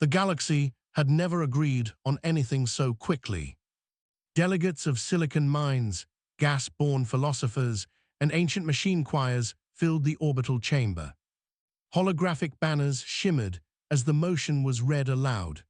The galaxy had never agreed on anything so quickly. Delegates of silicon minds, gas-born philosophers, and ancient machine choirs filled the orbital chamber. Holographic banners shimmered as the motion was read aloud.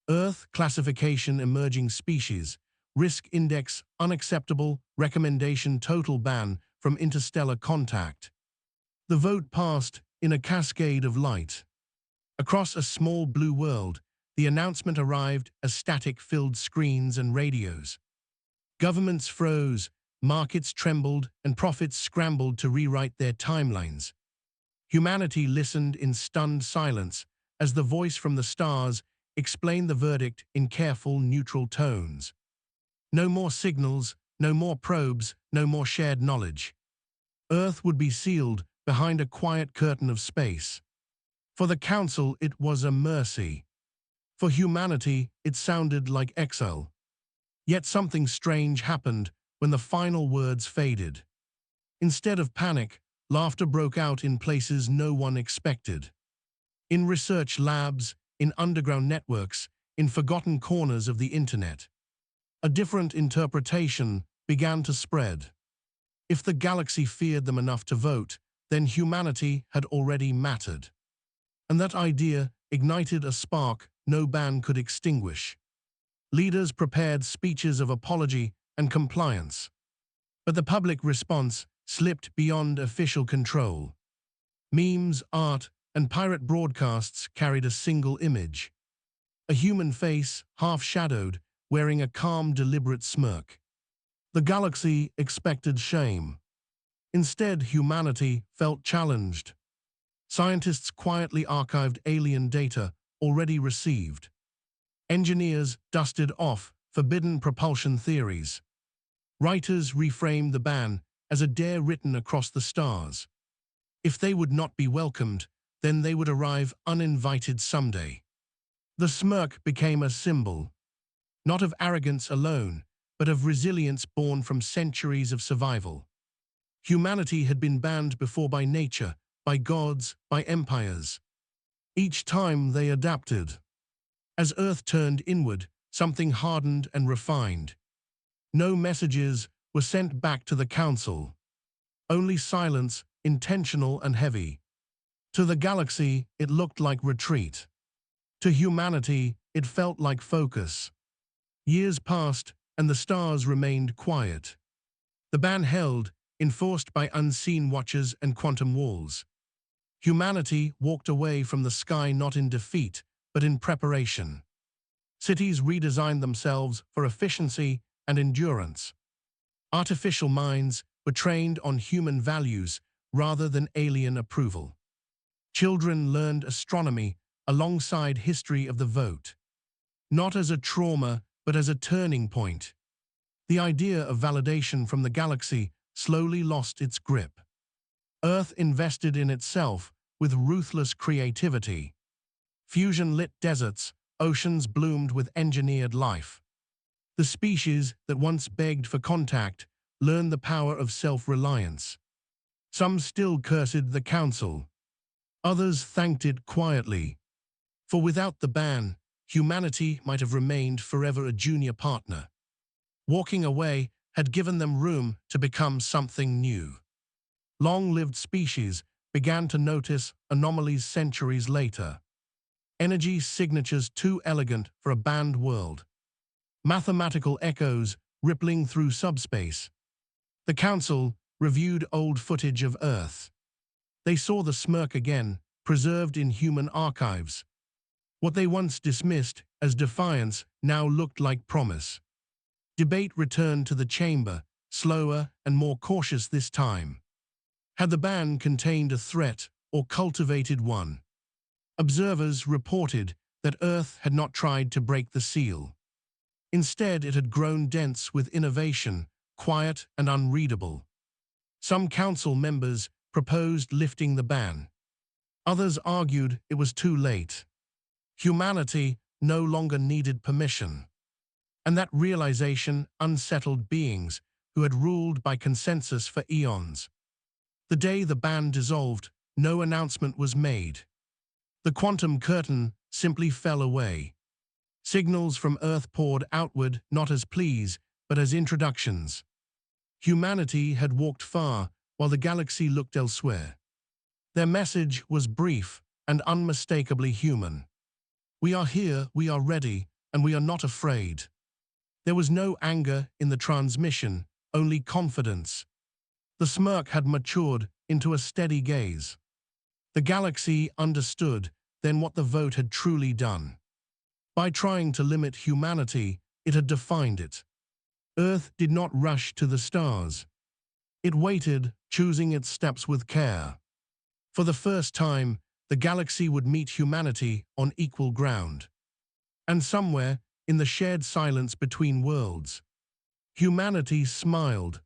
Earth classification emerging species, risk index unacceptable, recommendation total ban from interstellar contact. The vote passed in a cascade of light. Across a small blue world, the announcement arrived as static-filled screens and radios. Governments froze, markets trembled, and prophets scrambled to rewrite their timelines. Humanity listened in stunned silence as the voice from the stars explained the verdict in careful, neutral tones. No more signals, no more probes, no more shared knowledge. Earth would be sealed behind a quiet curtain of space. For the Council, it was a mercy. For humanity, it sounded like exile. Yet something strange happened when the final words faded. Instead of panic, laughter broke out in places no one expected. In research labs, in underground networks, in forgotten corners of the internet. A different interpretation began to spread. If the galaxy feared them enough to vote, then humanity had already mattered. And that idea ignited a spark no ban could extinguish. Leaders prepared speeches of apology and compliance. But the public response slipped beyond official control. Memes, art, and pirate broadcasts carried a single image. A human face, half-shadowed, wearing a calm, deliberate smirk. The galaxy expected shame. Instead, humanity felt challenged. Scientists quietly archived alien data already received. Engineers dusted off forbidden propulsion theories. Writers reframed the ban as a dare written across the stars. If they would not be welcomed, then they would arrive uninvited someday. The smirk became a symbol, not of arrogance alone, but of resilience born from centuries of survival. Humanity had been banned before by nature, by gods, by empires. Each time they adapted. As Earth turned inward, something hardened and refined. No messages were sent back to the Council. Only silence, intentional and heavy. To the galaxy, it looked like retreat. To humanity, it felt like focus. Years passed, and the stars remained quiet. The ban held, enforced by unseen watchers and quantum walls. Humanity walked away from the sky not in defeat, but in preparation. Cities redesigned themselves for efficiency and endurance. Artificial minds were trained on human values rather than alien approval. Children learned astronomy alongside history of the vote. Not as a trauma, but as a turning point. The idea of validation from the galaxy slowly lost its grip. Earth invested in itself with ruthless creativity. Fusion-lit deserts, oceans bloomed with engineered life. The species that once begged for contact learned the power of self-reliance. Some still cursed the Council. Others thanked it quietly. For without the ban, humanity might have remained forever a junior partner. Walking away had given them room to become something new. Long-lived species began to notice anomalies centuries later. Energy signatures too elegant for a banned world. Mathematical echoes rippling through subspace. The Council reviewed old footage of Earth. They saw the smirk again, preserved in human archives. What they once dismissed as defiance now looked like promise. Debate returned to the chamber, slower and more cautious this time. Had the ban contained a threat or cultivated one? Observers reported that Earth had not tried to break the seal. Instead, it had grown dense with innovation, quiet and unreadable. Some council members proposed lifting the ban. Others argued it was too late. Humanity no longer needed permission. And that realization unsettled beings who had ruled by consensus for eons. The day the ban dissolved, no announcement was made. The quantum curtain simply fell away. Signals from Earth poured outward not as pleas, but as introductions. Humanity had walked far, while the galaxy looked elsewhere. Their message was brief and unmistakably human. We are here, we are ready, and we are not afraid. There was no anger in the transmission, only confidence. The smirk had matured into a steady gaze. The galaxy understood then what the vote had truly done. By trying to limit humanity, it had defined it. Earth did not rush to the stars. It waited, choosing its steps with care. For the first time, the galaxy would meet humanity on equal ground. And somewhere, in the shared silence between worlds, humanity smiled.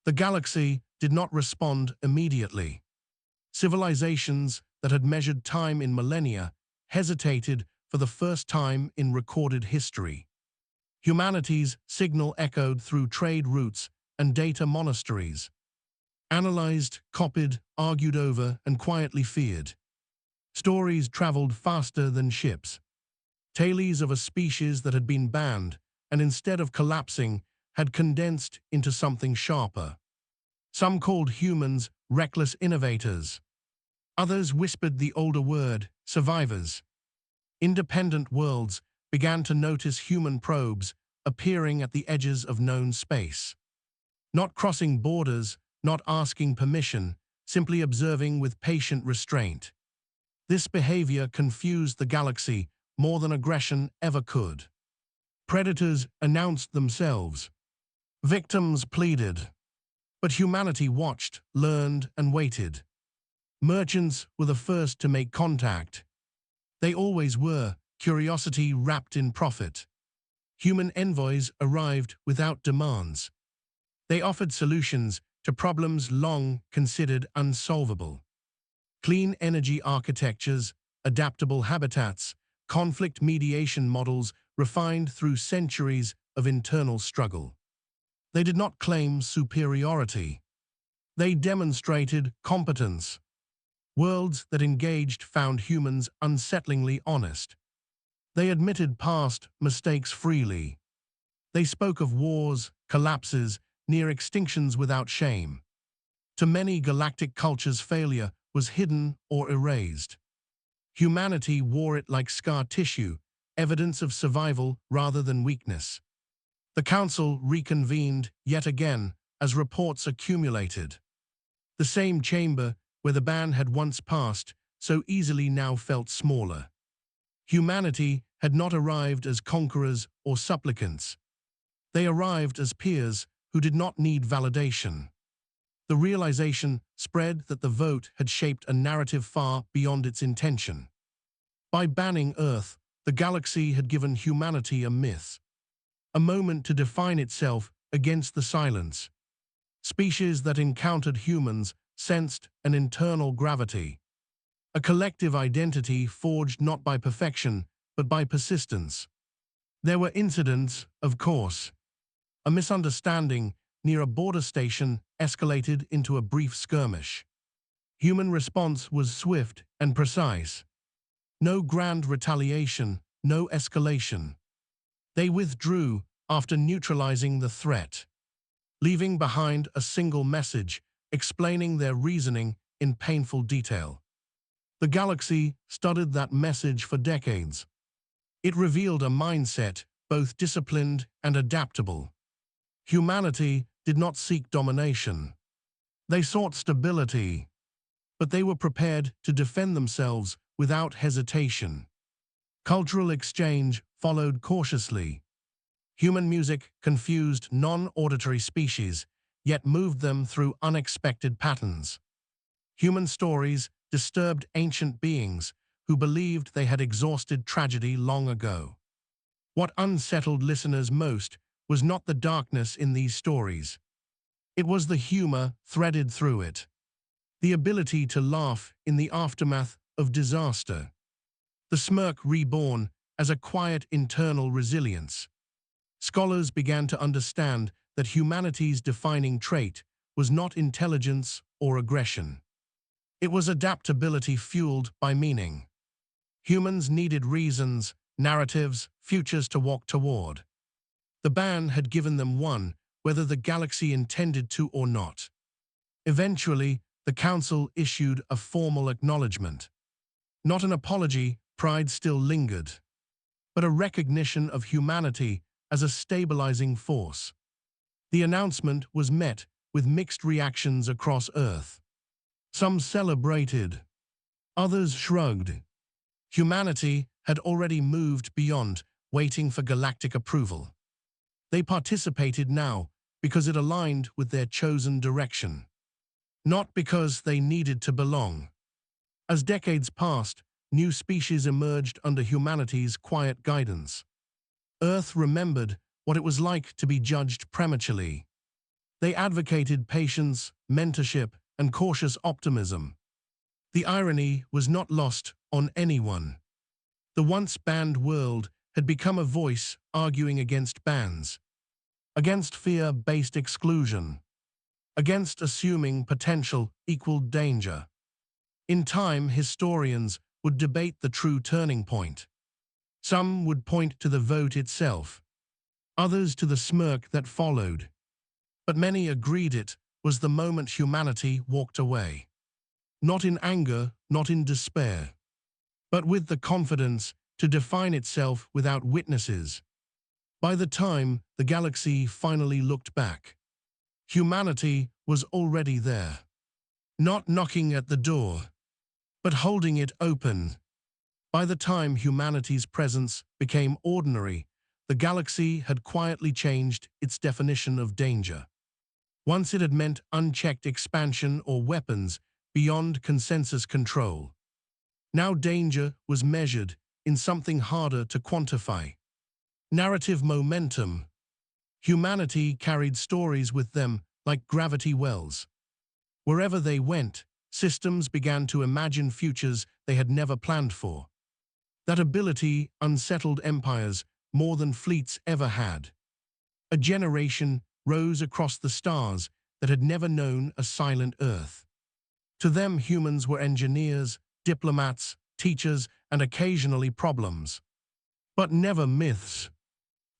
The galaxy did not respond immediately. Civilizations that had measured time in millennia hesitated for the first time in recorded history. Humanity's signal echoed through trade routes and data monasteries. Analyzed, copied, argued over, and quietly feared. Stories traveled faster than ships. Tales of a species that had been banned, and instead of collapsing, had condensed into something sharper. Some called humans reckless innovators. Others whispered the older word, survivors. Independent worlds began to notice human probes appearing at the edges of known space. Not crossing borders, not asking permission, simply observing with patient restraint. This behavior confused the galaxy more than aggression ever could. Predators announced themselves. Victims pleaded. But humanity watched, learned, and waited. Merchants were the first to make contact. They always were, curiosity wrapped in profit. Human envoys arrived without demands. They offered solutions to problems long considered unsolvable. Clean energy architectures, adaptable habitats, conflict mediation models refined through centuries of internal struggle. They did not claim superiority. They demonstrated competence. Worlds that engaged found humans unsettlingly honest. They admitted past mistakes freely. They spoke of wars, collapses, near extinctions without shame. To many galactic cultures, failure was hidden or erased. Humanity wore it like scar tissue, evidence of survival rather than weakness. The Council reconvened yet again as reports accumulated. The same chamber where the ban had once passed so easily now felt smaller. Humanity had not arrived as conquerors or supplicants. They arrived as peers who did not need validation. The realization spread that the vote had shaped a narrative far beyond its intention. By banning Earth, the galaxy had given humanity a myth, a moment to define itself against the silence. Species that encountered humans sensed an internal gravity, a collective identity forged not by perfection, but by persistence. There were incidents, of course. A misunderstanding near a border station escalated into a brief skirmish. Human response was swift and precise. No grand retaliation, no escalation. They withdrew after neutralizing the threat, leaving behind a single message explaining their reasoning in painful detail. The galaxy studied that message for decades. It revealed a mindset both disciplined and adaptable. Humanity did not seek domination. They sought stability, but they were prepared to defend themselves without hesitation. Cultural exchange followed cautiously. Human music confused non-auditory species, yet moved them through unexpected patterns. Human stories disturbed ancient beings who believed they had exhausted tragedy long ago. What unsettled listeners most was not the darkness in these stories. It was the humor threaded through it, the ability to laugh in the aftermath of disaster, the smirk reborn as a quiet internal resilience. Scholars began to understand that humanity's defining trait was not intelligence or aggression. It was adaptability fueled by meaning. Humans needed reasons, narratives, futures to walk toward. The ban had given them one, whether the galaxy intended to or not. Eventually, the Council issued a formal acknowledgement. Not an apology, pride still lingered, but a recognition of humanity as a stabilizing force. The announcement was met with mixed reactions across Earth. Some celebrated, others shrugged. Humanity had already moved beyond waiting for galactic approval. They participated now because it aligned with their chosen direction, not because they needed to belong. As decades passed, new species emerged under humanity's quiet guidance. Earth remembered what it was like to be judged prematurely. They advocated patience, mentorship, and cautious optimism. The irony was not lost on anyone. The once banned world had become a voice arguing against bans, against fear-based exclusion, against assuming potential equaled danger. In time, historians would debate the true turning point. Some would point to the vote itself, others to the smirk that followed. But many agreed it was the moment humanity walked away. Not in anger, not in despair, but with the confidence to define itself without witnesses. By the time the galaxy finally looked back, humanity was already there, not knocking at the door, but holding it open. By the time humanity's presence became ordinary, the galaxy had quietly changed its definition of danger. Once it had meant unchecked expansion or weapons beyond consensus control. Now danger was measured in something harder to quantify. Narrative momentum. Humanity carried stories with them like gravity wells. Wherever they went, systems began to imagine futures they had never planned for. That ability unsettled empires more than fleets ever had. A generation rose across the stars that had never known a silent Earth. To them, humans were engineers, diplomats, teachers, and occasionally problems. But never myths.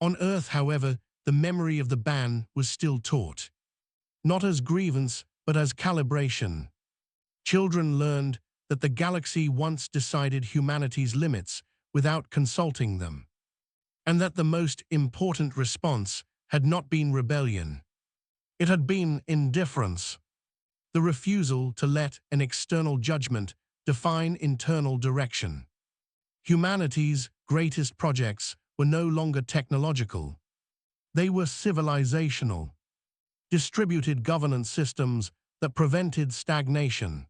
On Earth, however, the memory of the ban was still taught. Not as grievance, but as calibration. Children learned that the galaxy once decided humanity's limits without consulting them, and that the most important response had not been rebellion. It had been indifference. The refusal to let an external judgment define internal direction. Humanity's greatest projects were no longer technological. They were civilizational. Distributed governance systems that prevented stagnation.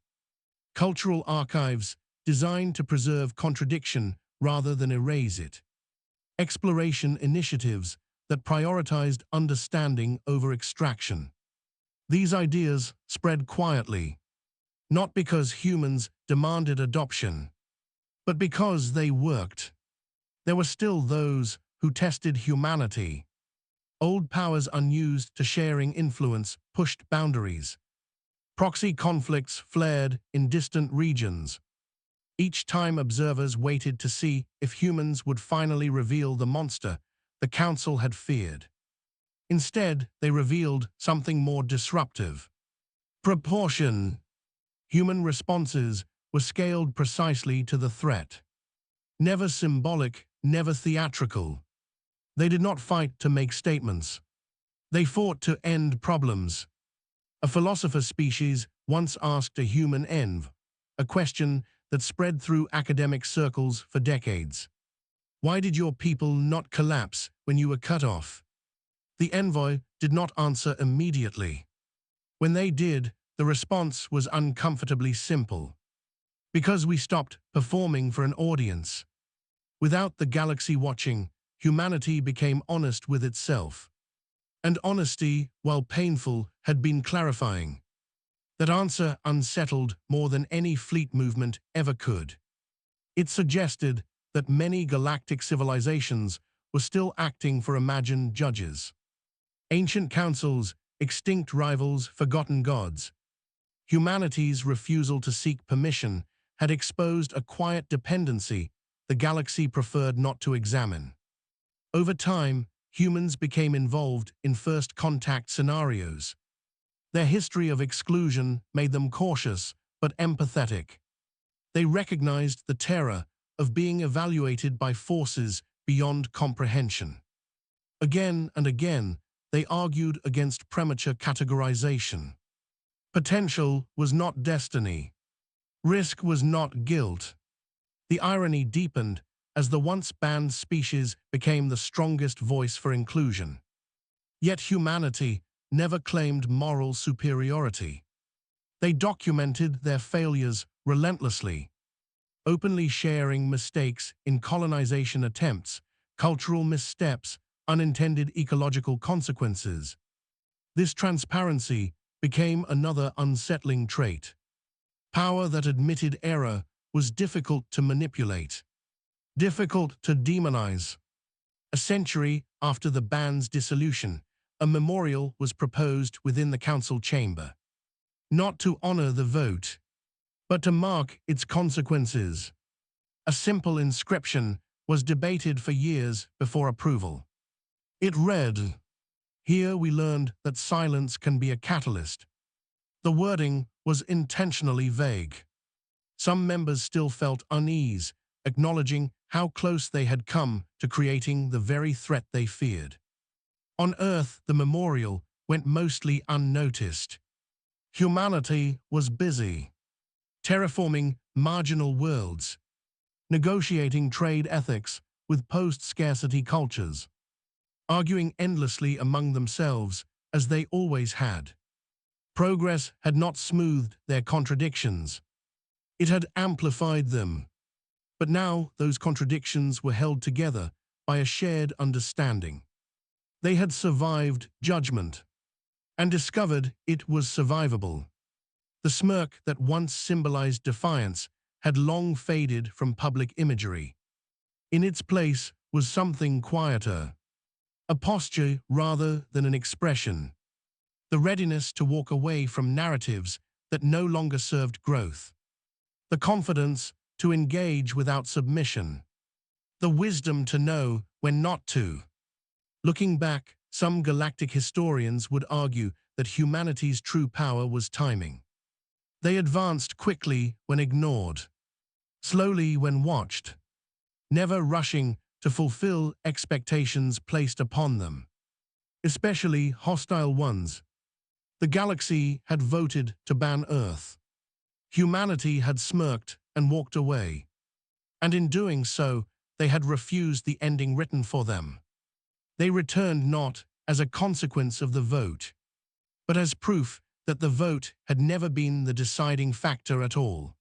Cultural archives designed to preserve contradiction rather than erase it. Exploration initiatives that prioritized understanding over extraction. These ideas spread quietly, not because humans demanded adoption, but because they worked. There were still those who tested humanity. Old powers unused to sharing influence pushed boundaries. Proxy conflicts flared in distant regions. Each time observers waited to see if humans would finally reveal the monster the Council had feared. Instead, they revealed something more disruptive. Proportion. Human responses were scaled precisely to the threat. Never symbolic, never theatrical. They did not fight to make statements. They fought to end problems. A philosopher species once asked a human env, a question that spread through academic circles for decades. Why did your people not collapse when you were cut off? The envoy did not answer immediately. When they did, the response was uncomfortably simple. Because we stopped performing for an audience. Without the galaxy watching, humanity became honest with itself. And honesty, while painful, had been clarifying. That answer unsettled more than any fleet movement ever could. It suggested that many galactic civilizations were still acting for imagined judges. Ancient councils, extinct rivals, forgotten gods. Humanity's refusal to seek permission had exposed a quiet dependency the galaxy preferred not to examine. Over time, humans became involved in first contact scenarios. Their history of exclusion made them cautious but empathetic. They recognized the terror of being evaluated by forces beyond comprehension. Again and again, they argued against premature categorization. Potential was not destiny. Risk was not guilt. The irony deepened as the once banned species became the strongest voice for inclusion. Yet humanity never claimed moral superiority. They documented their failures relentlessly, openly sharing mistakes in colonization attempts, cultural missteps, unintended ecological consequences. This transparency became another unsettling trait. Power that admitted error was difficult to manipulate, difficult to demonize. A century after the band's dissolution, a memorial was proposed within the council chamber, not to honor the vote, but to mark its consequences. A simple inscription was debated for years before approval. It read, "Here we learned that silence can be a catalyst." The wording was intentionally vague. Some members still felt unease, acknowledging how close they had come to creating the very threat they feared. On Earth, the memorial went mostly unnoticed. Humanity was busy, terraforming marginal worlds, negotiating trade ethics with post-scarcity cultures, arguing endlessly among themselves as they always had. Progress had not smoothed their contradictions. It had amplified them. But now those contradictions were held together by a shared understanding. They had survived judgment and discovered it was survivable. The smirk that once symbolized defiance had long faded from public imagery. In its place was something quieter, a posture rather than an expression, the readiness to walk away from narratives that no longer served growth, the confidence to engage without submission, the wisdom to know when not to. Looking back, some galactic historians would argue that humanity's true power was timing. They advanced quickly when ignored, slowly when watched, never rushing to fulfill expectations placed upon them, especially hostile ones. The galaxy had voted to ban Earth. Humanity had smirked and walked away, and in doing so, they had refused the ending written for them. They returned not as a consequence of the vote, but as proof that the vote had never been the deciding factor at all.